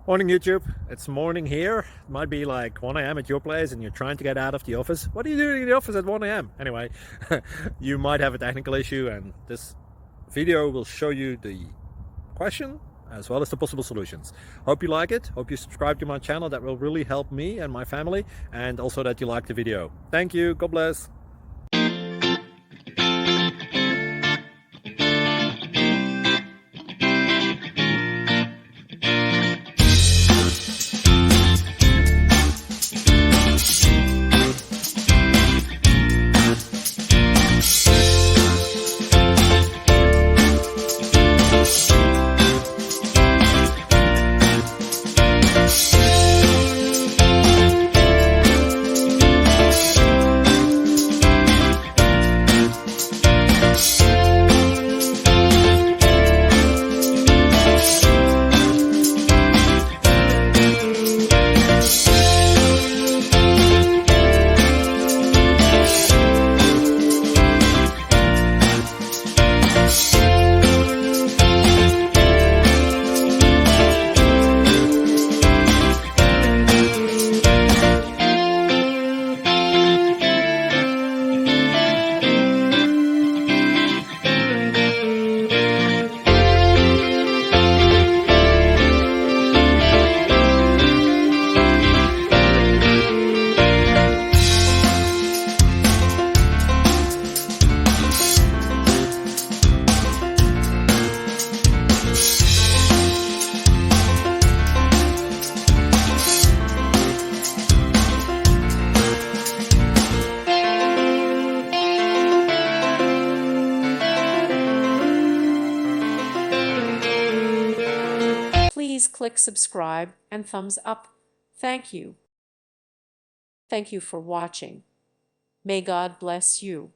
Morning YouTube, it's morning here. It might be like 1 a.m. at your place and you're trying to get out of the office. What are you doing in the office at 1 a.m.? Anyway, you might have a technical issue and this video will show you the question as well as the possible solutions. Hope you like it, hope you subscribe to my channel. That will really help me and my family, and also that you like the video. Thank you, God bless. Please click subscribe and thumbs up. Thank you. Thank you for watching. May God bless you.